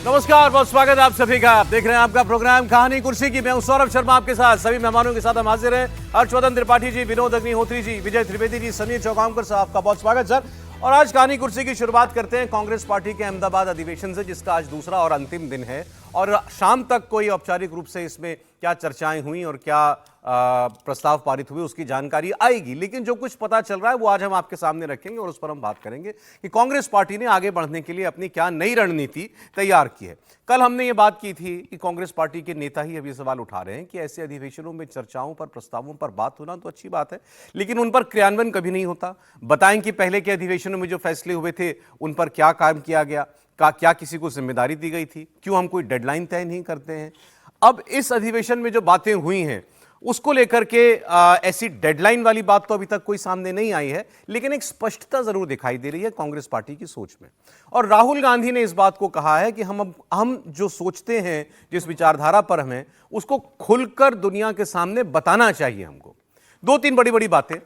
नमस्कार, बहुत स्वागत है आप सभी का। आप देख रहे हैं आपका प्रोग्राम कहानी कुर्सी की। मैं हूं सौरभ शर्मा, आपके साथ सभी मेहमानों के साथ हम हाजिर हैं। हर्षवर्धन त्रिपाठी जी, विनोद अग्निहोत्री जी, विजय त्रिवेदी जी, समीर चौकामकर साहब, आपका बहुत स्वागत सर। और आज कहानी कुर्सी की शुरुआत करते हैं कांग्रेस पार्टी के अहमदाबाद अधिवेशन से, जिसका आज दूसरा और अंतिम दिन है। और शाम तक कोई औपचारिक रूप से इसमें क्या चर्चाएं हुई और क्या प्रस्ताव पारित हुए उसकी जानकारी आएगी, लेकिन जो कुछ पता चल रहा है वो आज हम आपके सामने रखेंगे और उस पर हम बात करेंगे कि कांग्रेस पार्टी ने आगे बढ़ने के लिए अपनी क्या नई रणनीति तैयार की है। कल हमने ये बात की थी कि कांग्रेस पार्टी के नेता ही अभी सवाल उठा रहे हैं कि ऐसे अधिवेशनों में चर्चाओं पर, प्रस्तावों पर बात होना तो अच्छी बात है, लेकिन उन पर क्रियान्वयन कभी नहीं होता। बताएं कि पहले के अधिवेशनों में जो फैसले हुए थे उन पर क्या काम किया गया, क्या किसी को जिम्मेदारी दी गई थी, क्यों हम कोई डेडलाइन तय नहीं करते हैं। अब इस अधिवेशन में जो बातें हुई हैं उसको लेकर के ऐसी डेडलाइन वाली बात तो अभी तक कोई सामने नहीं आई है, लेकिन एक स्पष्टता जरूर दिखाई दे रही है कांग्रेस पार्टी की सोच में। और राहुल गांधी ने इस बात को कहा है कि हम जो सोचते हैं, जिस विचारधारा पर हमें, उसको खुलकर दुनिया के सामने बताना चाहिए हमको। दो तीन बड़ी बड़ी बातें।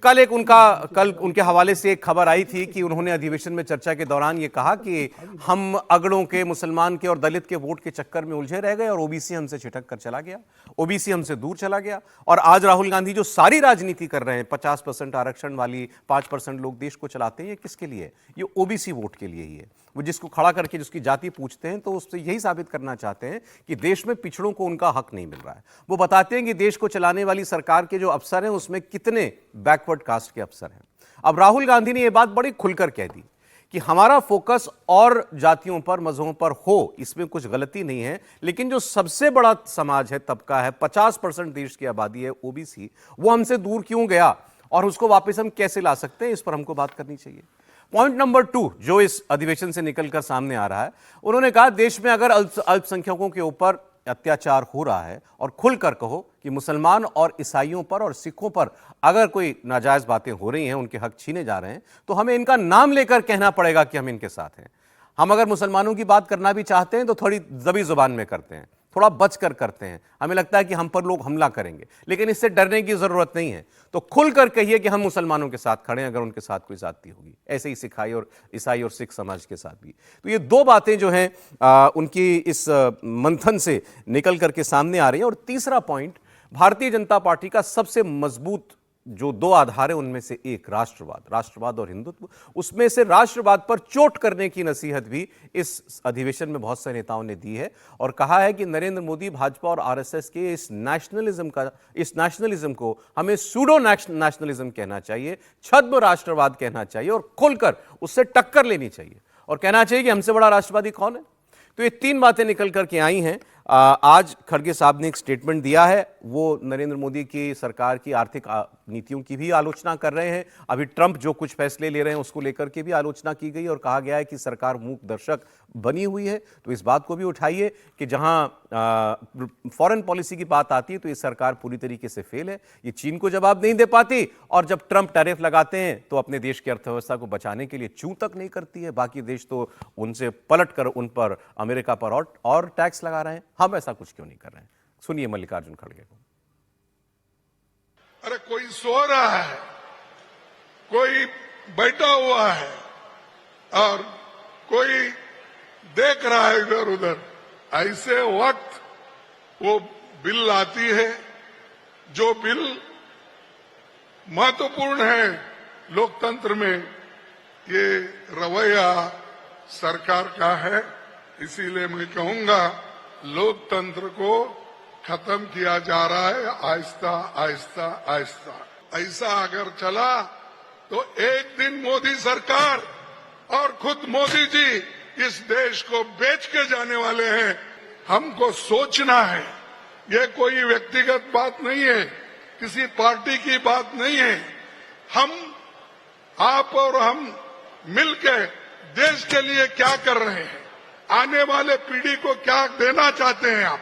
कल उनके हवाले से एक खबर आई थी कि उन्होंने अधिवेशन में चर्चा के दौरान ये कहा कि हम अगड़ों के, मुसलमान के और दलित के वोट के चक्कर में उलझे रह गए और ओबीसी हमसे छिटक कर चला गया, ओबीसी हमसे दूर चला गया। और आज राहुल गांधी जो सारी राजनीति कर रहे हैं, 50% आरक्षण वाली, 5% लोग देश को चलाते हैं, ये किसके लिए? ये ओबीसी वोट के लिए ही है। वो जिसको खड़ा करके जिसकी जाति पूछते हैं तो उससे यही साबित करना चाहते हैं कि देश में पिछड़ों को उनका हक नहीं मिल रहा है। वो बताते हैं कि देश को चलाने वाली सरकार के जो अफसर हैं उसमें कितने बैकवर्ड कास्ट के अफसर हैं। अब राहुल गांधी ने यह बात बड़ी खुलकर कह दी कि हमारा फोकस और जातियों पर, मजहबों पर हो, इसमें कुछ गलती नहीं है, लेकिन जो सबसे बड़ा समाज है, तबका है, 50% देश की आबादी है, ओबीसी, वो हमसे दूर क्यों गया और उसको वापस हम कैसे ला सकते हैं, इस पर हमको बात करनी चाहिए। पॉइंट नंबर 2 जो इस अधिवेशन से निकलकर सामने आ रहा है, उन्होंने कहा देश में अगर अल्पसंख्यकों के ऊपर अत्याचार हो रहा है और खुलकर कहो कि मुसलमान और ईसाइयों पर और सिखों पर अगर कोई नाजायज बातें हो रही हैं, उनके हक छीने जा रहे हैं, तो हमें इनका नाम लेकर कहना पड़ेगा कि हम इनके साथ हैं। हम अगर मुसलमानों की बात करना भी चाहते हैं तो थोड़ी दबी जुबान में करते हैं, थोड़ा बचकर करते हैं। हमें लगता है कि हम पर लोग हमला करेंगे, लेकिन इससे डरने की जरूरत नहीं है। तो खुलकर कहिए कि हम मुसलमानों के साथ खड़े हैं अगर उनके साथ कोई जाति होगी, ऐसे ही सिखाई और ईसाई और सिख समाज के साथ भी। तो ये दो बातें जो हैं उनकी इस मंथन से निकल करके सामने आ रही है। और तीसरा पॉइंट, भारतीय जनता पार्टी का सबसे मजबूत जो दो आधार है उनमें से एक राष्ट्रवाद और हिंदुत्व, उसमें से राष्ट्रवाद पर चोट करने की नसीहत भी इस अधिवेशन में बहुत से नेताओं ने दी है और कहा है कि नरेंद्र मोदी, भाजपा और आरएसएस के इस नेशनलिज्म को हमें सूडो नेशनलिज्म कहना चाहिए, छद्म राष्ट्रवाद कहना चाहिए और खुलकर उससे टक्कर लेनी चाहिए और कहना चाहिए कि हमसे बड़ा राष्ट्रवादी कौन है। तो ये तीन बातें निकल करके आई हैं। आज खड़गे साहब ने एक स्टेटमेंट दिया है, वो नरेंद्र मोदी की सरकार की आर्थिक नीतियों की भी आलोचना कर रहे हैं। अभी ट्रंप जो कुछ फैसले ले रहे हैं उसको लेकर के भी आलोचना की गई और कहा गया है कि सरकार मूक दर्शक बनी हुई है। तो इस बात को भी उठाइए कि जहां फॉरेन पॉलिसी की बात आती है तो ये सरकार पूरी तरीके से फेल है, ये चीन को जवाब नहीं दे पाती, और जब ट्रंप टैरिफ लगाते हैं तो अपने देश की अर्थव्यवस्था को बचाने के लिए चूं तक नहीं करती है। बाकी देश तो उनसे पलट कर उन पर, अमेरिका पर और टैक्स लगा रहे हैं। हम ऐसा कुछ क्यों नहीं कर रहे हैं? सुनिए मल्लिकार्जुन खड़गे को। अरे कोई सो रहा है, कोई बैठा हुआ है और कोई देख रहा है इधर उधर। ऐसे वक्त वो बिल आती है जो बिल महत्वपूर्ण है लोकतंत्र में। ये रवैया सरकार का है, इसीलिए मैं कहूंगा लोकतंत्र को खत्म किया जा रहा है आहिस्ता आहिस्ता आहिस्ता। ऐसा अगर चला तो एक दिन मोदी सरकार और खुद मोदी जी इस देश को बेच के जाने वाले हैं। हमको सोचना है, ये कोई व्यक्तिगत बात नहीं है, किसी पार्टी की बात नहीं है। हम, आप और हम मिलकर देश के लिए क्या कर रहे हैं, आने वाले पीढ़ी को क्या देना चाहते हैं आप।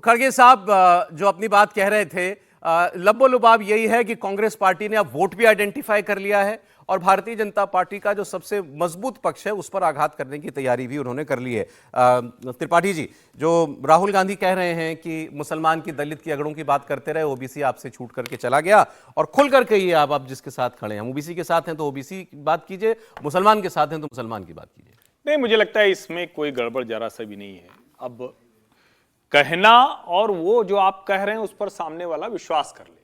खड़गे साहब जो अपनी बात कह रहे थे, लब्बो-लुबाब यही है कि कांग्रेस पार्टी ने अब वोट भी आइडेंटिफाई कर लिया है और भारतीय जनता पार्टी का जो सबसे मजबूत पक्ष है उस पर आघात करने की तैयारी भी उन्होंने कर ली है। त्रिपाठी जी, जो राहुल गांधी कह रहे हैं कि मुसलमान की, दलित की, अगड़ों की बात करते रहे, ओबीसी आपसे छूट करके चला गया और खुल कर कहिए आप जिसके साथ खड़े हैं। ओबीसी के साथ हैं तो ओबीसी की बात कीजिए, मुसलमान के साथ हैं तो मुसलमान की बात कीजिए। नहीं, मुझे लगता है इसमें कोई गड़बड़ जरा सा भी नहीं है। अब कहना और वो जो आप कह रहे हैं उस पर सामने वाला विश्वास कर ले।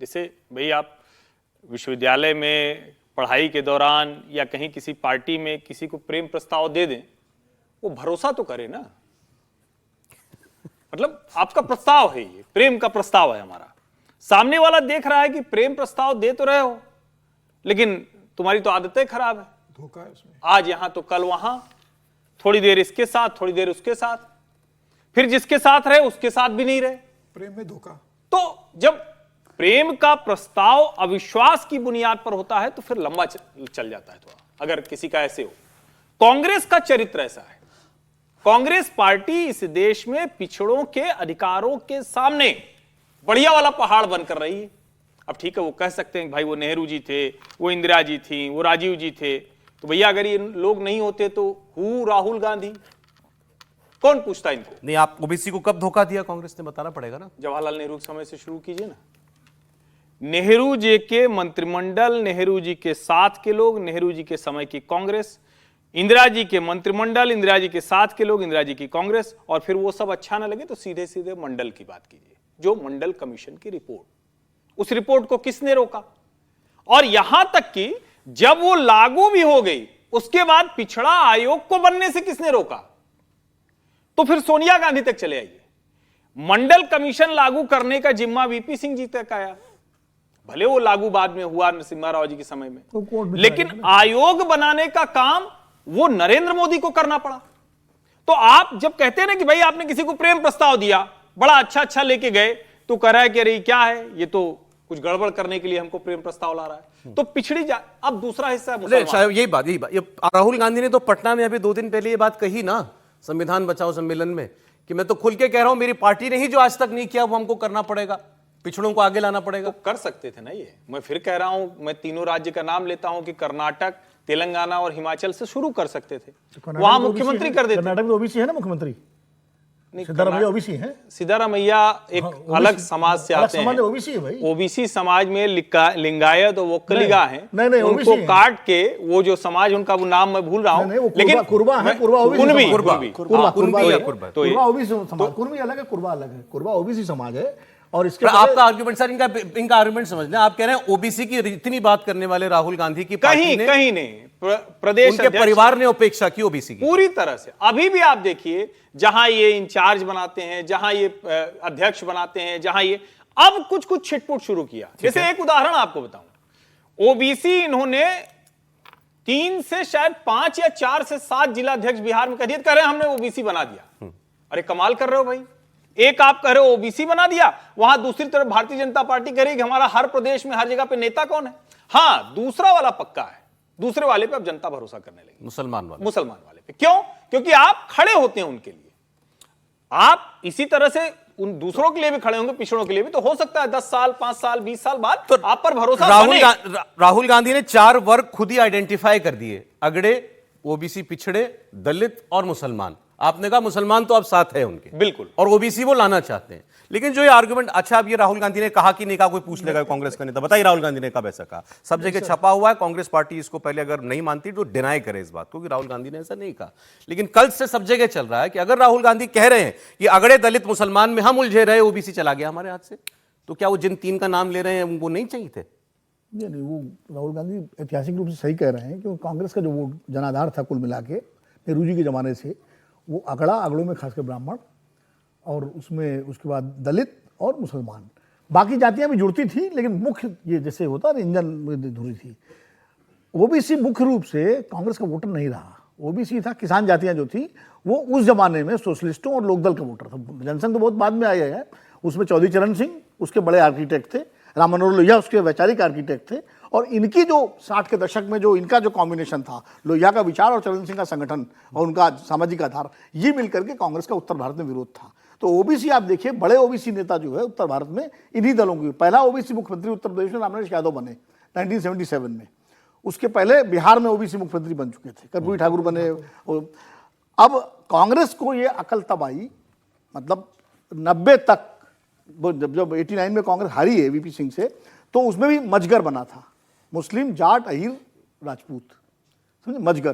जैसे भाई आप विश्वविद्यालय में पढ़ाई के दौरान या कहीं किसी पार्टी में किसी को प्रेम प्रस्ताव दे दें, वो भरोसा तो करे ना। मतलब आपका प्रस्ताव है, ये प्रेम का प्रस्ताव है हमारा, सामने वाला देख रहा है कि प्रेम प्रस्ताव दे तो रहे हो लेकिन तुम्हारी तो आदतें खराब है, धोखा है उसमें। आज यहां तो कल वहां, थोड़ी देर इसके साथ थोड़ी देर उसके साथ, फिर जिसके साथ रहे उसके साथ भी नहीं रहे। प्रेम में धोखा। तो जब प्रेम का प्रस्ताव अविश्वास की बुनियाद पर होता है तो फिर लंबा चल जाता है थोड़ा, अगर किसी का ऐसे हो। कांग्रेस का चरित्र ऐसा है। कांग्रेस पार्टी इस देश में पिछड़ों के अधिकारों के सामने बढ़िया वाला पहाड़ बनकर रही है। अब ठीक है, वो कह सकते हैं भाई वो नेहरू जी थे, वो इंदिरा जी थी, वो राजीव जी थे, तो भैया अगर ये लोग नहीं होते तो राहुल गांधी, कौन पूछता इनको? नहीं, आप ओबीसी को कब धोखा दिया कांग्रेस ने, बताना पड़ेगा ना। जवाहरलाल नेहरू के समय से शुरू कीजिए ना। नेहरू जी के मंत्रिमंडल, नेहरू जी के साथ के लोग, नेहरू जी के समय की कांग्रेस, इंदिरा जी के मंत्रिमंडल, इंदिरा जी के साथ के लोग, इंदिरा जी की कांग्रेस, और फिर वो सब अच्छा ना लगे तो सीधे सीधे मंडल की बात कीजिए। जो मंडल कमीशन की रिपोर्ट, उस रिपोर्ट को किसने रोका? और यहां तक कि जब वो लागू भी हो गई उसके बाद पिछड़ा आयोग को बनने से किसने रोका? तो फिर सोनिया गांधी तक चले आइए। मंडल कमीशन लागू करने का जिम्मा वीपी सिंह जी तक आया, भले वो लागू बाद में हुआ नरसिम्हा राव जी के समय में, लेकिन आयोग बनाने का काम वो नरेंद्र मोदी को करना पड़ा। तो आप जब कहते हैं ना कि भाई आपने किसी को प्रेम प्रस्ताव दिया, बड़ा अच्छा लेके गए, तो कह रहा है कि अरे क्या है, ये तो कुछ गड़बड़ करने के लिए हमको प्रेम प्रस्ताव ला रहा है, तो पिछड़ी जा। अब दूसरा हिस्सा है मुसलमान। यही बात राहुल गांधी ने तो पटना में अभी 2 दिन पहले ये बात कही ना, संविधान बचाओ सम्मेलन में, कि मैं तो खुल के कह रहा हूं मेरी पार्टी ने ही जो आज तक नहीं किया वो हमको करना पड़ेगा, पिछड़ों को आगे लाना पड़ेगा। तो कर सकते थे ना ये। मैं फिर कह रहा हूं, मैं तीनों राज्य का नाम लेता हूं कि कर्नाटक, तेलंगाना और हिमाचल से शुरू कर सकते थे, वहां मुख्यमंत्री कर देते। कर्नाटक में ओबीसी है ना मुख्यमंत्री, सिद्धारमैया ओबीसी है। सिद्धारमैया एक अलग समाज से आते हैं, ओबीसी है भाई। ओबीसी समाज में लिंगायत और वोक्कलिगा हैं, उनको काट के वो जो समाज, उनका वो नाम मैं भूल रहा हूं, लेकिन कुर्बा है, कुर्बा ओबीसी, कुर्बा ओबीसी समाज, कुर्मी अलग है, कुर्बा अलग है, कुर्बा ओबीसी समाज है। और इसके आपका आर्गुमेंट सर, इनका आर्गुमेंट समझ लें, आप कह रहे हैं ओबीसी की इतनी बात करने वाले राहुल गांधी की कहीं नहीं, प्रदेश उनके परिवार ने उपेक्षा की ओबीसी की पूरी तरह से। अभी भी आप देखिए, जहां ये इंचार्ज बनाते हैं, जहां ये अध्यक्ष बनाते हैं, जहां ये अब कुछ छिटपुट शुरू किया। जैसे एक उदाहरण आपको बताऊं, ओबीसी इन्होंने 3 से शायद 5 या 4 से 7 जिला अध्यक्ष बिहार में कह रहे हैं हमने ओबीसी बना दिया। अरे कमाल कर रहे हो भाई, एक आप कह रहे हो ओबीसी बना दिया, वहां दूसरी तरफ भारतीय जनता पार्टी कह रही है कि हमारा हर प्रदेश में हर जगह पे नेता कौन है। हाँ, दूसरा वाला पक्का है, दूसरे वाले पे अब जनता भरोसा करने लगी, मुसलमान वाले पे। क्यों? क्योंकि आप खड़े होते हैं उनके लिए। आप इसी तरह से उन दूसरों के लिए भी खड़े होंगे, पिछड़ों के लिए भी, तो हो सकता है 10 साल, 5 साल, 20 साल बाद तो आप पर भरोसा। राहुल गांधी ने 4 वर्ग खुद ही आइडेंटिफाई कर दिए, अगड़े, ओबीसी, पिछड़े, दलित और मुसलमान। आपने कहा मुसलमान तो अब साथ है उनके, बिल्कुल, और ओबीसी वो लाना चाहते हैं। लेकिन जो ये आर्गुमेंट, अच्छा अब ये राहुल गांधी ने कहा कि नहीं कहा, कोई पूछ लेगा कांग्रेस का नेता, बताइए राहुल गांधी ने कब ऐसा कहा? सब जगह छपा हुआ है, कांग्रेस पार्टी इसको पहले अगर नहीं मानती तो डिनाई करे इस बात को कि राहुल गांधी ने ऐसा नहीं कहा। लेकिन कल से सब जगह चल रहा है कि अगर राहुल गांधी कह रहे हैं कि अगड़े, दलित, मुसलमान में हम उलझे रहे, ओबीसी चला गया हमारे हाथ से, तो क्या वो जिन 3 का नाम ले रहे हैं वो नहीं चाहिए थे? नहीं, वो राहुल गांधी ऐतिहासिक रूप से सही कह रहे हैं कि कांग्रेस का जो वो जनाधार था कुल मिला के नेहरू जी के जमाने से, वो अगड़ों में खासकर ब्राह्मण, और उसमें उसके बाद दलित और मुसलमान, बाकी जातियां भी जुड़ती थी, लेकिन मुख्य ये जैसे होता है इंजन धुरी थी। ओबीसी मुख्य रूप से कांग्रेस का वोटर नहीं रहा, ओबीसी था, किसान जातियां जो थी वो उस जमाने में सोशलिस्टों और लोकदल का वोटर था। जनसंघ तो बहुत बाद में आया है, उसमें चौधरी चरण सिंह उसके बड़े आर्किटेक्ट थे, राम मनोहर लोहिया उसके वैचारिक आर्किटेक्ट थे, और इनकी जो 60 के दशक में जो इनका जो कॉम्बिनेशन था, लोहिया का विचार और चरण सिंह का संगठन और उनका सामाजिक आधार, ये मिलकर के कांग्रेस का उत्तर भारत में विरोध था। तो ओबीसी आप देखिए, बड़े ओबीसी नेता जो है उत्तर भारत में इन्हीं दलों की। पहला ओबीसी मुख्यमंत्री उत्तर प्रदेश में रामनाथ यादव बने 1977 में। उसके पहले बिहार में ओबीसी मुख्यमंत्री बन चुके थे, कर्पूरी ठाकुर बने। अब कांग्रेस को ये अकल तब आई, मतलब 90 तक, जब 89 में कांग्रेस हारी है वीपी सिंह से, तो उसमें भी मजगर बना था, मुस्लिम, जाट, अहीर, राजपूत, समझे, मजगर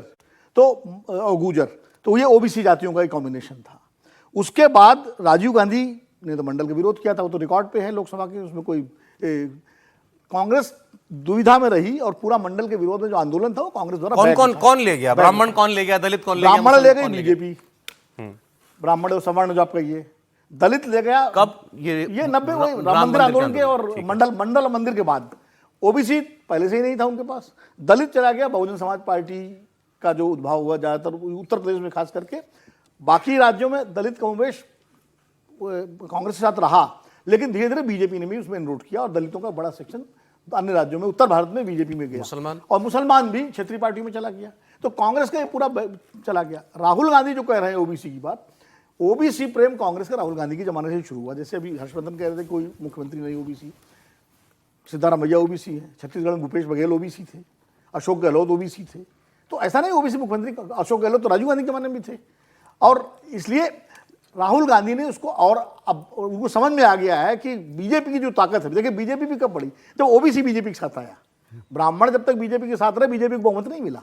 तो और गुजर, तो ये ओबीसी जातियों का एक कॉम्बिनेशन था। उसके बाद राजीव गांधी ने तो मंडल का विरोध किया था, वो तो रिकॉर्ड पे है लोकसभा के, उसमें कोई कांग्रेस दुविधा में रही और पूरा मंडल के विरोध में जो आंदोलन था वो कांग्रेस द्वारा कौन ले गया? ब्राह्मण कौन ले गया? दलित कौन ले गया? ब्राह्मण ले मुसलमान गए कौन ले बीजेपी, ब्राह्मण और सवर्ण जो आप कहिए, दलित ले गया। कब? ये 90 वही राम मंदिर आंदोलन के और मंडल मंदिर के बाद। ओबीसी पहले से ही नहीं था उनके पास, दलित चला गया। बहुजन समाज पार्टी का जो उद्भव हुआ ज्यादातर उत्तर प्रदेश में खास करके, बाकी राज्यों में दलित कमोबेश कांग्रेस के साथ रहा, लेकिन धीरे धीरे बीजेपी ने भी उसमें इनरोड किया और दलितों का बड़ा सेक्शन अन्य राज्यों में, उत्तर भारत में बीजेपी में गया, और मुसलमान भी क्षेत्रीय पार्टी में चला गया। तो कांग्रेस का ये पूरा चला गया। राहुल गांधी जो कह रहे हैं ओबीसी की बात, ओबीसी प्रेम कांग्रेस का राहुल गांधी के जमाने से शुरू हुआ। जैसे अभी हर्षवर्धन कह रहे थे कोई मुख्यमंत्री नहीं ओबीसी, सिद्धारामैया ओबीसी है, छत्तीसगढ़ में भूपेश बघेल ओबीसी थे, अशोक गहलोत ओबीसी थे। तो ऐसा नहीं ओबीसी मुख्यमंत्री, अशोक गहलोत तो राजीव गांधी के जमाने में भी थे। और इसलिए राहुल गांधी ने उसको, और अब उनको समझ में आ गया है कि बीजेपी की जो ताकत है, देखिए बीजेपी भी कब बढ़ी, जब ओबीसी बीजेपी के साथ आया। ब्राह्मण जब तक बीजेपी के साथ रहे, बीजेपी को बहुमत नहीं मिला।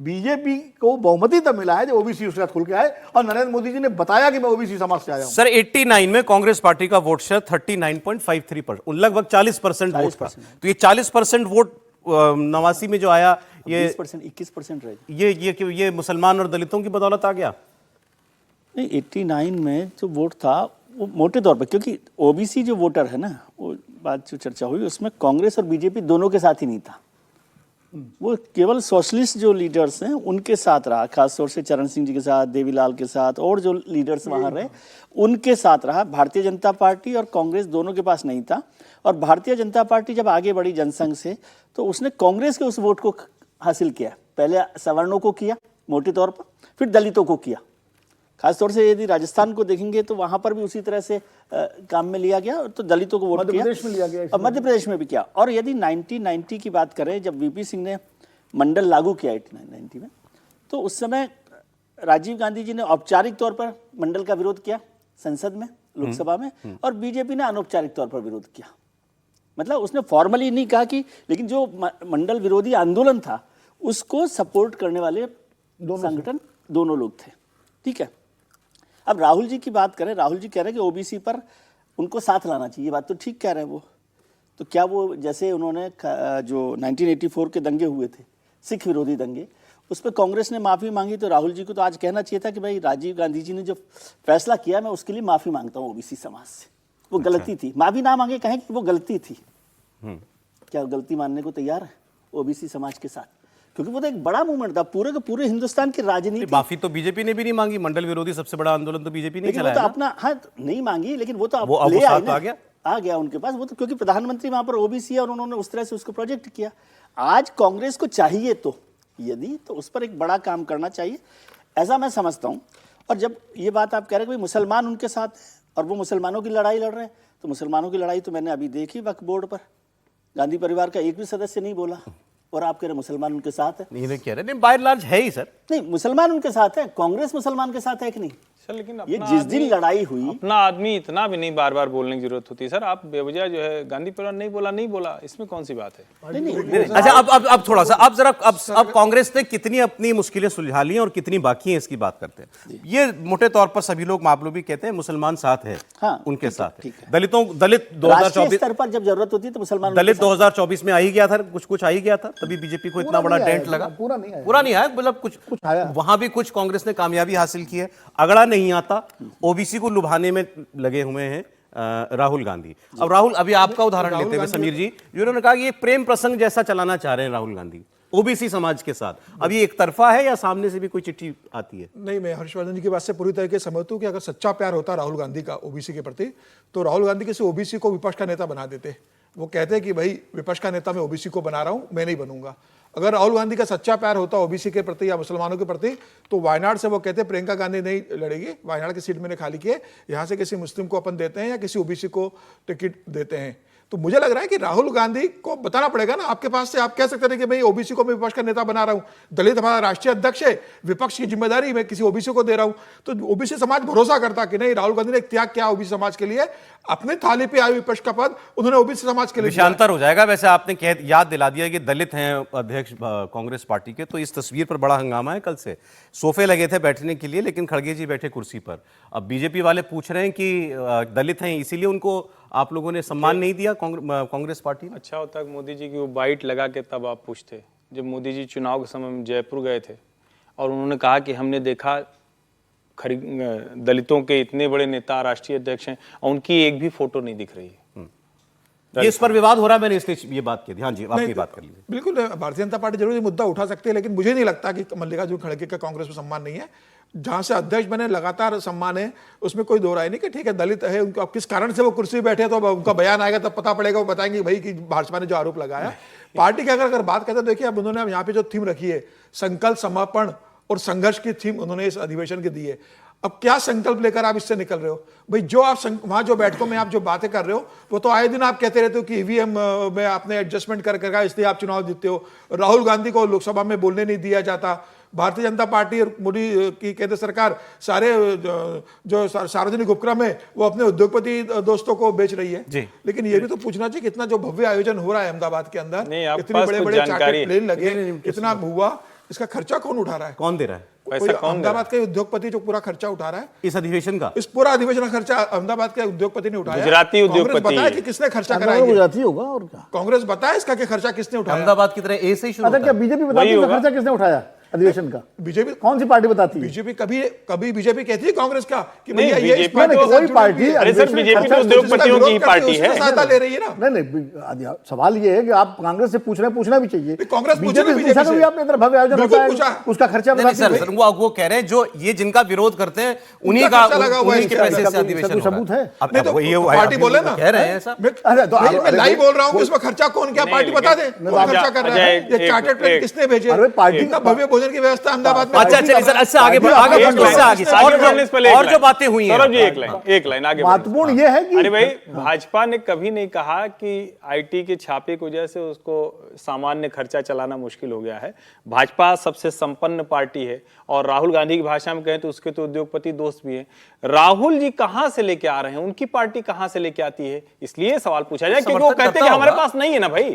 बीजेपी को बहुमति तब मिला है जब ओबीसी उसके साथ खुल के आए और नरेंद्र मोदी जी ने बताया कि मैं ओबीसी समाज से आया हूं। सर 89 में कांग्रेस पार्टी का वोट शेयर 39.53%, लगभग 40% वोट था। तो ये 40% वोट 89 में जो आया, ये 21% रहे। ये मुसलमान और दलितों की बदौलत आ गया। नहीं, 89 में जो वोट था वो मोटे तौर पर, क्योंकि ओबीसी जो वोटर है ना, वो बात जो चर्चा हुई उसमें कांग्रेस और बीजेपी दोनों के साथ ही नहीं था। वो केवल सोशलिस्ट जो लीडर्स हैं उनके साथ रहा, खासतौर से चरण सिंह जी के साथ, देवीलाल के साथ, और जो लीडर्स वहाँ रहे उनके साथ रहा। भारतीय जनता पार्टी और कांग्रेस दोनों के पास नहीं था। और भारतीय जनता पार्टी जब आगे बढ़ी जनसंघ से, तो उसने कांग्रेस के उस वोट को हासिल किया। पहले सवर्णों को किया मोटे तौर पर, फिर दलितों को किया। खासतौर से यदि राजस्थान को देखेंगे तो वहां पर भी उसी तरह से काम में लिया गया, तो दलितों को वोट किया। मध्य प्रदेश में लिया गया, और मध्य प्रदेश में भी किया। और यदि 1990 की बात करें, जब वीपी सिंह ने मंडल लागू किया 89-90 में, तो उस समय राजीव गांधी जी ने औपचारिक तौर पर मंडल का विरोध किया संसद में, लोकसभा में, और बीजेपी ने अनौपचारिक तौर पर विरोध किया। मतलब उसने फॉर्मली नहीं कहा कि, लेकिन जो मंडल विरोधी आंदोलन था उसको सपोर्ट करने वाले संगठन दोनों लोग थे। ठीक है, अब राहुल जी की बात करें, राहुल जी कह रहे हैं कि ओबीसी पर उनको साथ लाना चाहिए, बात तो ठीक कह रहे हैं वो। तो क्या वो, जैसे उन्होंने जो 1984 के दंगे हुए थे, सिख विरोधी दंगे, उस पर कांग्रेस ने माफ़ी मांगी, तो राहुल जी को तो आज कहना चाहिए था कि भाई राजीव गांधी जी ने जो फैसला किया मैं उसके लिए माफ़ी मांगता हूँ ओबीसी समाज से, वो गलती थी। माफ़ी ना मांगे, कहें कि वो गलती थी। क्या गलती मानने को तैयार है ओबीसी समाज के साथ? क्योंकि वो तो एक बड़ा मूवमेंट था, पूरे के पूरे हिंदुस्तान की राजनीति। माफी तो बीजेपी ने भी नहीं मांगी, मंडल विरोधी सबसे बड़ा आंदोलन तो बीजेपी ने चलाया। तो अपना, हाँ, नहीं मांगी, लेकिन वो तो अब ले आए ना, आ गया उनके पास वो तो, क्योंकि प्रधानमंत्री वहां पर ओबीसी है और उन्होंने उस तरह से उसको प्रोजेक्ट किया। आज कांग्रेस को चाहिए तो, यदि तो उस पर एक बड़ा काम करना चाहिए, ऐसा मैं समझता हूं। और जब ये बात आप कह रहे हैं कि मुसलमान उनके साथ है और वो मुसलमानों की लड़ाई लड़ रहे हैं, तो मुसलमानों की लड़ाई तो मैंने अभी देखी वक्फ बोर्ड पर, गांधी परिवार का एक भी सदस्य नहीं बोला, और आप कह रहे मुसलमान उनके साथ है। नहीं कह रहे, नहीं बाय लार्ज है ही सर। नहीं, मुसलमान उनके साथ है, कांग्रेस मुसलमान के साथ है कि नहीं? सर लेकिन ये जिस दिन लड़ाई हुई, अपना आदमी इतना भी नहीं बार बार बोलने की जरूरत होती है सर। आप बेवजह जो है गांधी परिवार नहीं बोला, इसमें कौन सी बात है? नहीं, अच्छा, अब थोड़ा सा, अब जरा, अब कांग्रेस ने कितनी अपनी मुश्किलें सुलझा ली और कितनी बाकी हैं, इसकी बात करते हैं। ये मोटे तौर पर सभी लोग मापलो भी कहते हैं मुसलमान साथ है, हाँ, उनके साथ है। है। दलित राष्ट्रीय 2024 स्तर पर जब जरूरत होती है तो मुसलमान दलित 2024 में आ ही गया था, कुछ आ ही गया था, तभी बीजेपी को इतना बड़ा डेंट लगा। पूरा नहीं आया, पूरा नहीं आया, मतलब कुछ आया। वहां भी कुछ कांग्रेस ने कामयाबी हासिल की है। अगड़ा नहीं आता, ओबीसी को लुभाने में लगे हुए हैं राहुल गांधी। अब राहुल, अभी आपका उदाहरण लेते हुए समीर जी, उन्होंने कहा कि ये प्रेम प्रसंग जैसा चलाना चाह रहे हैं राहुल गांधी ओबीसी समाज के साथ। अब ये एक तरफा है या सामने से भी कोई चिट्ठी आती है? नहीं, मैं हर्षवर्धन जी की बात से पूरी तरीके से समझता हूं कि अगर सच्चा प्यार होता राहुल गांधी का ओबीसी के प्रति, तो राहुल गांधी किसी ओबीसी को विपक्ष का नेता बना देते। वो कहते हैं कि भाई विपक्ष का नेता मैं ओबीसी को बना रहा हूं, मैं नहीं बनूंगा। अगर राहुल गांधी का सच्चा प्यार होता ओबीसी के प्रति या मुसलमानों के प्रति, तो वायनाड से वो कहते प्रियंका गांधी नहीं लड़ेगी, वायनाड की सीट मैंने खाली की है, यहाँ से किसी मुस्लिम को अपन देते हैं या किसी ओबीसी को टिकट देते हैं। तो मुझे लग रहा है कि राहुल गांधी को बताना पड़ेगा ना, आपके पास से आप कह सकते हैं कि भाई ओबीसी को मैं विपक्ष का नेता बना रहा हूं, दलित हमारा राष्ट्रीय अध्यक्ष है, विपक्ष की जिम्मेदारी मैं किसी ओबीसी को दे रहा हूं। तो ओबीसी समाज भरोसा करता कि नहीं, राहुल गांधी ने एक त्याग किया ओबीसी समाज के लिए, अपने थाली पे आए विपक्ष का पद उन्होंने ओबीसी समाज के लिए दिया। विषयांतर हो जाएगा। वैसे आपने याद दिला दिया कि दलित हैं अध्यक्ष कांग्रेस पार्टी के, तो इस तस्वीर पर बड़ा हंगामा है। कल से सोफे लगे थे बैठने के लिए, लेकिन खड़गे जी बैठे कुर्सी पर। अब बीजेपी वाले पूछ रहे हैं कि दलित हैं इसीलिए उनको आप लोगों ने सम्मान नहीं दिया कांग्रेस पार्टी ने। अच्छा होता है मोदी जी की वो बाइट लगा के तब आप पूछते, जब मोदी जी चुनाव के समय में जयपुर गए थे और उन्होंने कहा कि हमने देखा दलितों के इतने बड़े नेता राष्ट्रीय अध्यक्ष हैं और उनकी एक भी फोटो नहीं दिख रही है। ये इस पर विवाद हो रहा है, मैंने इसलिए ये बात की थी। हाँ जी, आपकी बात कर लीजिए। बिल्कुल, भारतीय जनता पार्टी जरूर ये मुद्दा उठा सकती है, लेकिन मुझे नहीं लगता कि मल्लिकार्जुन खड़गे का कांग्रेस में सम्मान नहीं है। जहां से अध्यक्ष बने लगातार सम्मान है, उसमें कोई दो राय नहीं कि ठीक है दलित है, उनको अब किस कारण से वो कुर्सी बैठे तो उनका बयान आएगा तब पता पड़ेगा, वो बताएंगे भाई कि भाजपा ने जो आरोप लगाया। पार्टी की अगर बात करते हैं, देखिए अब उन्होंने यहाँ पे जो थीम रखी है, संकल्प, समर्पण और संघर्ष की थीम उन्होंने इस अधिवेशन की दी है। अब क्या संकल्प लेकर आप इससे निकल रहे हो भाई? जो आप वहां जो बैठकों में आप जो बातें कर रहे हो, वो तो आए दिन आप कहते रहते हो कि ईवीएम में आपने एडजस्टमेंट कर इसलिए आप चुनाव जीतते हो। राहुल गांधी को लोकसभा में बोलने नहीं दिया जाता। भारतीय जनता पार्टी और मोदी की केंद्र सरकार सारे जो सार्वजनिक उपक्रम है वो अपने उद्योगपति दोस्तों को बेच रही है। लेकिन ये भी तो पूछना चाहिए, कितना जो भव्य आयोजन हो रहा है अहमदाबाद के अंदर, इतने बड़े बड़े चार्टर्ड प्लेन लगे, इतना हुआ, इसका खर्चा कौन उठा रहा है? कौन दे रहा है पैसा? कौन अहमदाबाद के उद्योगपति जो पूरा खर्चा उठा रहा है इस अधिवेशन का? इस पूरा अधिवेशन का खर्चा अहमदाबाद के उद्योगपति ने उठाया। गुजराती उद्योगपति बताया कि किसने खर्चा कराया? गुजराती होगा और क्या? कांग्रेस बताया इसका कि खर्चा किसने उठाया? अहमदाबाद की तरह ए से ही शुरू अच्छा, क्या बीजेपी बताती है खर्चा किसने उठाया अधिवेशन का? बीजेपी कौन सी पार्टी बताती है? बीजेपी कभी बीजेपी कहती है कांग्रेस का कि नहीं, भैया ये बीजेपी इस पार्टी तो- के साथ कोई पार्टी अरे सर, बीजेपी तो उद्योगपतियों की ही पार्टी है। सहायता ले रही है ना। नहीं, सवाल ये है कि आप कांग्रेस से पूछना भी चाहिए। कांग्रेस बीजेपी पूछा कभी आपने? इधर भव्य आयोजन होता है, उसका खर्चा बताती है। सर वो कह रहे हैं जो ये जिनका विरोध करते हैं उन्हीं का उन्हीं के पैसे से अधिवेशन सबूत है। अब ये पार्टी बोले ना, कह रहे हैं ऐसा। मैं लाइव बोल रहा हूँ, इसमें खर्चा कौन क्या पार्टी बता दे, कौन खर्चा कर रहा है, ये चार्टर्ड प्लेन किसने भेजे, पार्टी का भव्य भोजन की व्यवस्था अहमदाबाद में। अच्छा आगे और जो बातें हुई हैं, सौरभ जी एक लाइन आगे। महत्वपूर्ण ये है कि अरे भाई, भाजपा ने कभी नहीं कहा कि आईटी के छापे की वजह से उसको सामान्य खर्चा चलाना मुश्किल हो गया है। भाजपा सबसे संपन्न पार्टी है और राहुल गांधी की भाषा में कहें तो उसके तो उद्योगपति दोस्त भी हैं। राहुल जी कहां से लेके आ रहे हैं, उनकी पार्टी कहां से लेके आती है, इसलिए सवाल पूछा जाए, क्योंकि वो कहते हैं कि हमारे पास नहीं है ना भाई।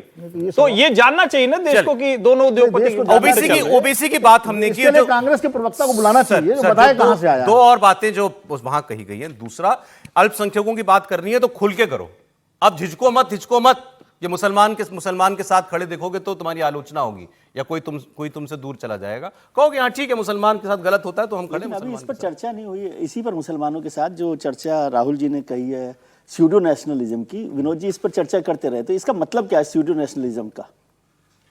तो ये जानना चाहिए ना देश को कि दोनों उद्योगपति ओबीसी की बात हमने की, जो कांग्रेस के प्रवक्ता को बुलाना चाहिए, जो बताए कहां से आया। दो और बातें जो वहां कही गई हैं। दूसरा, अल्पसंख्यकों की बात करनी है तो खुल के करो, अब झिझको मत। ये मुसलमान के साथ खड़े देखोगे तो तुम्हारी आलोचना होगी या कोई तुमसे दूर चला जाएगा, कहोगे हाँ ठीक है मुसलमान के साथ गलत होता है तो हम खड़े। अभी इस पर चर्चा नहीं हुई है, इसी पर मुसलमानों के साथ जो चर्चा राहुल जी ने कही है स्यूडो नेशनलिज्म की, विनोद जी इस पर चर्चा करते रहे, तो इसका मतलब क्या है स्यूडो नेशनलिज्म का?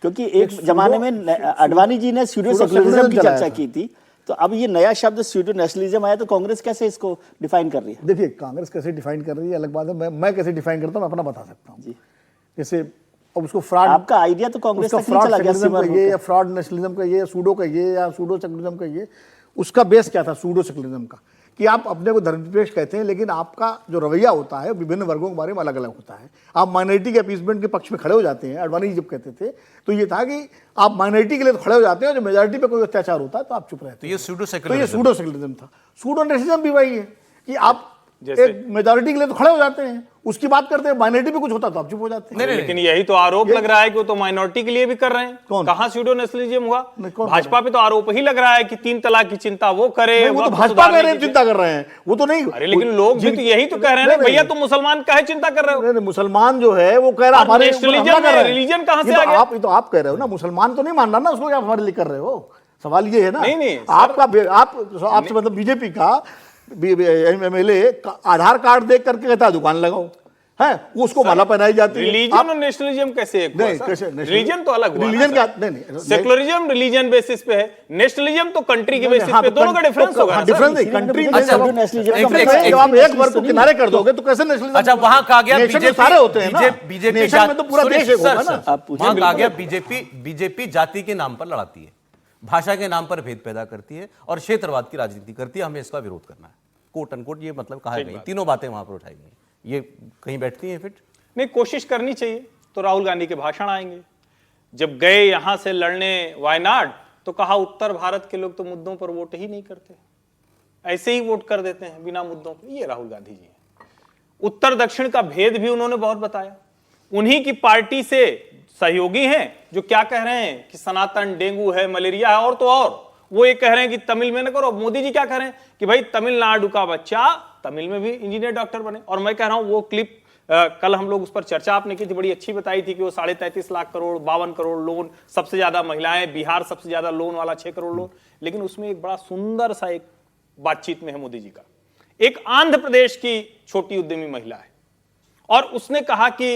क्योंकि एक जमाने में अडवाणी जी ने स्यूडो सेकुलरिज्म की चर्चा की थी, तो अब ये नया शब्द स्यूडो नेशनलिज्म आया, तो कांग्रेस कैसे इसको डिफाइन कर रही है? देखिए, कांग्रेस कैसे डिफाइन कर रही है अलग बात है, मैं कैसे डिफाइन करता हूं मैं अपना बता सकता हूं। जैसे अब उसको फ्रॉड, आपका आइडिया तो कांग्रेस तक नहीं चला गया, ये या फ्रॉड नेशनलिज्म का, ये या सूडो का, ये या सूडो सेकुलरिज्म का, ये उसका बेस क्या था सूडो सेकुलरिज्म का? कि आप अपने को धर्मनिरपेक्ष कहते हैं, लेकिन आपका जो रवैया होता है विभिन्न वर्गों के बारे में अलग अलग होता है। आप माइनॉरिटी के अपीसमेंट के पक्ष में खड़े हो जाते हैं। अडवाणी जी जब कहते थे तो ये था कि आप माइनॉरिटी के लिए तो खड़े हो जाते हैं, जो मेजॉरिटी पे कोई अत्याचार होता है तो आप चुप रहते हैं। तो ये सूडो सेकुलरिज्म था। सूडो नेशनलिज्म भी वही है कि आप एक मेजॉरिटी के लिए तो खड़े हो जाते हैं, उसकी बात करते हैं, माइनॉरिटी पे कुछ होता तो आप चुप हो जाते हैं। लेकिन यही तो आरोप लग रहा है कि वो तो माइनॉरिटी के लिए भी कर रहे हैं। कहां स्यूडो नेशनलिज्म हुआ? भाजपा पे तो आरोप ही लग रहा है कि 3 तलाक की चिंता वो करे, वो तो भाजपा कह रहे हैं चिंता कर रहे हैं, वो तो नहीं। अरे लेकिन लोग भी तो यही तो कह रहे हैं ना, भैया तुम मुसलमान काहे चिंता कर रहे हो? नहीं, मुसलमान जो है वो कह रहा हमारे रिलीजन कहां से आ गया? आप तो आप कह रहे हो ना, मुसलमान तो नहीं मान रहा ना उसको, आप हमारे लिए कर रहे हो। सवाल ये है ना, नहीं आपसे मतलब बीजेपी का एमएलए आधार कार्ड देख करके कहता है दुकान लगाओ, है, वो उसको माला पहनाई जाती है। रिलीजन और नेशनलिज्म कैसे एक हुआ नहीं, सर? कैसे रिलीजन तो अलग हुआ ना रिलीजन सर। का नहीं सेकुलरिज्म रिलीजन बेसिस पे है, नेशनलिज्म तो कंट्री के बेसिस हाँ, पे, तो दोनों का डिफरेंस होगा ना डिफरेंस सर? नहीं, कंट्री में अच्छा, जब एक- आप एक वर्ग को किनारे कर दोगे तो कैसे नेशनलिज्म? अच्छा, वहां कहा गया नेशन में बीजेपी सारे होते हैं ना, बीजेपी नेशन में तो पूरा देश एक होगा ना। आप पूछें, वहां कहा बिल्कुल। गया बीजेपी जाति के नाम पर लड़ाती है, भाषा के नाम पर भेद पैदा करती है और क्षेत्रवाद की राजनीति करती है, हमें इसका विरोध करना है, कोट अनकोट ये मतलब कहा गई। तीनों बातें वहां पर उठाई गई, ये कहीं बैठती हैं फिट? नहीं, कोशिश करनी चाहिए। तो राहुल गांधी के भाषण आएंगे, जब गए यहां से लड़ने वायनाड तो कहा उत्तर भारत के लोग तो मुद्दों पर वोट ही नहीं करते, ऐसे ही वोट कर देते हैं बिना मुद्दों पर। ये राहुल गांधी जी हैं। उत्तर दक्षिण का भेद भी उन्होंने बहुत बताया। उन्हीं की पार्टी से सहयोगी हैं जो क्या कह रहे हैं कि सनातन डेंगू है, मलेरिया है, और तो और वो ये कह रहे हैं कि तमिल में न करो। मोदी जी क्या कह रहे हैं कि भाई तमिलनाडु का बच्चा तमिल में भी इंजीनियर डॉक्टर बने। और मैं कह रहा हूं वो क्लिप कल हम लोग उस पर चर्चा आपने की थी, बड़ी अच्छी बताई थी कि वो 33.5 लाख करोड़, 52 करोड़ लोन, सबसे ज्यादा महिलाएं, बिहार सबसे ज्यादा लोन वाला 6 करोड़ लोन। लेकिन उसमें एक बड़ा सुंदर सा एक बातचीत में है मोदी जी का, एक आंध्र प्रदेश की छोटी उद्यमी महिला है और उसने कहा कि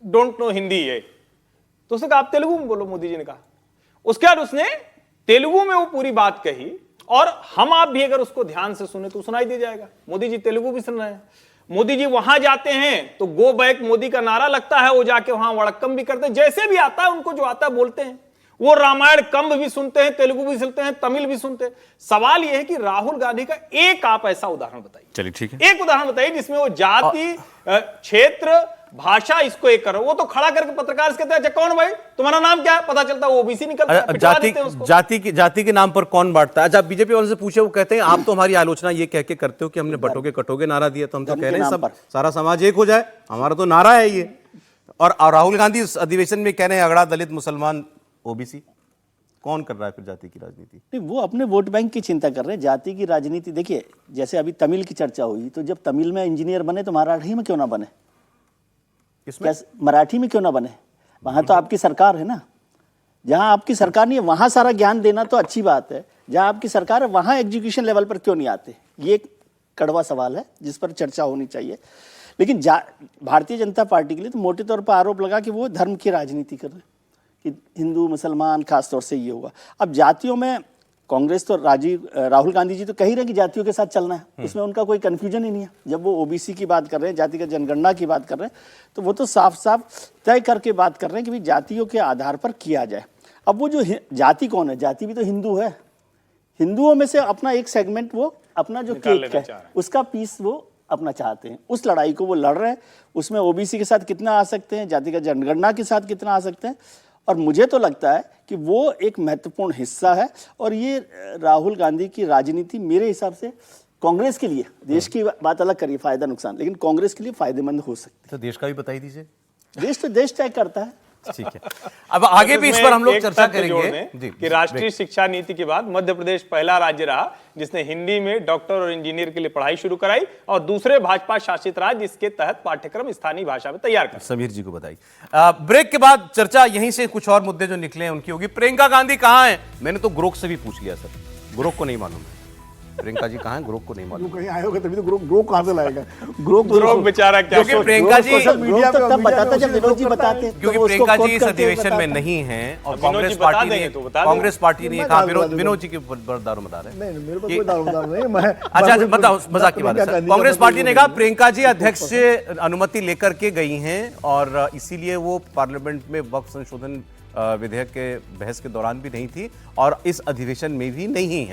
डोंट नो हिंदी है, तो उसने कहा आप तेलुगु में बोलो, मोदी जी ने कहा। उसके बाद उसने तेलुगु में वो पूरी बात कही और हम आप भी अगर उसको ध्यान से सुने तो सुनाई दे जाएगा। मोदी जी तेलुगु भी सुन रहे हैं। मोदी जी वहां जाते हैं तो गो बैक मोदी का नारा लगता है, वो जाके वहां वड़क्कम भी करते हैं, जैसे भी आता है उनको जो आता है बोलते हैं। वो रामायण कंब भी सुनते हैं, तेलुगु भी सुनते हैं, तमिल भी सुनते हैं। सवाल यह है कि राहुल गांधी का एक आप ऐसा उदाहरण बताइए, चलिए ठीक है, एक उदाहरण बताइए जिसमें वो जाति, क्षेत्र, भाषा इसको एक करो। वो तो खड़ा करके पत्रकार से कहते हैं अच्छा कौन भाई तुम्हारा नाम क्या है, पता चलता है वो ओबीसी निकलता है, पिटवा देते हैं उसको। जाति के नाम पर कौन बांटता है? अच्छा, बीजेपी वालों से पूछे, वो कहते हैं आप तो हमारी आलोचना ये कह के करते हो कि हमने बटोगे कटोगे नारा दिया, तो हम तो कह रहे हैं सब सारा समाज एक हो जाए, हमारा तो नारा है ये। और राहुल गांधी इस अधिवेशन में कह रहे हैं अगड़ा दलित, मुसलमान, ओबीसी। कौन कर रहा है फिर जाति की राजनीति? नहीं, वो अपने वोट बैंक की चिंता कर रहे हैं। जाति की राजनीति देखिए, जैसे अभी तमिल की चर्चा हुई, तो जब तमिल में इंजीनियर बने तो मराठी में क्यों ना बने? इसमें मराठी में क्यों ना बने? वहां तो आपकी सरकार है ना। जहां आपकी सरकार नहीं है वहां सारा ज्ञान देना तो अच्छी बात है, जहां आपकी सरकार है वहां एजुकेशन लेवल पर क्यों नहीं आते? ये एक कड़वा सवाल है जिस पर चर्चा होनी चाहिए। लेकिन भारतीय जनता पार्टी के लिए तो मोटे तौर पर आरोप लगा कि वो धर्म की राजनीति कर रहे हैं, कि हिंदू मुसलमान खासतौर से ये होगा। अब जातियों में कांग्रेस तो राहुल गांधी जी तो कह ही रहे हैं कि जातियों के साथ चलना है, उसमें उनका कोई कंफ्यूजन ही नहीं है। जब वो ओबीसी की बात कर रहे हैं, जाति का जनगणना की बात कर रहे हैं, तो वो तो साफ साफ तय करके बात कर रहे हैं कि भाई जातियों के आधार पर किया जाए। अब वो जो जाति कौन है? जाति भी तो हिंदू है। हिंदुओं में से अपना एक सेगमेंट, वो अपना जो केक है उसका पीस वो अपना चाहते हैं। उस लड़ाई को वो लड़ रहे हैं। उसमें ओबीसी के साथ कितना आ सकते हैं, जाति का जनगणना के साथ कितना आ सकते हैं, और मुझे तो लगता है कि वो एक महत्वपूर्ण हिस्सा है। और ये राहुल गांधी की राजनीति मेरे हिसाब से कांग्रेस के लिए, देश की बात अलग करिए फायदा नुकसान, लेकिन कांग्रेस के लिए फायदेमंद हो सकती तो देश का भी बताई दीजिए। है। देश तो देश तय करता है। ठीक है, अब आगे भी इस पर हम लोग एक चर्चा तथ्य जोड़ करेंगे दें जी, कि राष्ट्रीय शिक्षा नीति के बाद मध्य प्रदेश पहला राज्य रहा जिसने हिंदी में डॉक्टर और इंजीनियर के लिए पढ़ाई शुरू कराई, और दूसरे भाजपा शासित राज्य जिसके तहत पाठ्यक्रम स्थानीय भाषा में तैयार कर। समीर जी को बताइए। ब्रेक के बाद चर्चा यहीं से कुछ और मुद्दे जो निकले हैं उनकी होगी। प्रियंका गांधी कहाँ है? मैंने तो ग्रोक से भी पूछ लिया सर, ग्रोक को नहीं मालूम है। प्रियंका जी कहाँ है? ग्रोक को नहीं मालूम। कहीं आए होगा तभी तो ग्रोक कहाँ से लाएगा? ग्रोक बेचारा क्या क्योंकि प्रियंका जी सोशल मीडिया पे तब बताता जब विनोद जी बताते, क्योंकि प्रियंका जी इस अधिवेशन में नहीं है और कांग्रेस पार्टी ने कहा विनोद जी के दारोमदार है। नहीं, मेरे पास कोई दारोमदार नहीं। मैं अच्छा बताओ, मजाक की बात है सर। कांग्रेस पार्टी ने कहा प्रियंका जी अध्यक्ष से अनुमति लेकर के गई हैं और इसीलिए वो पार्लियामेंट में वक्फ संशोधन विधेयक के बहस के दौरान भी नहीं थी और इस अधिवेशन में भी नहीं है।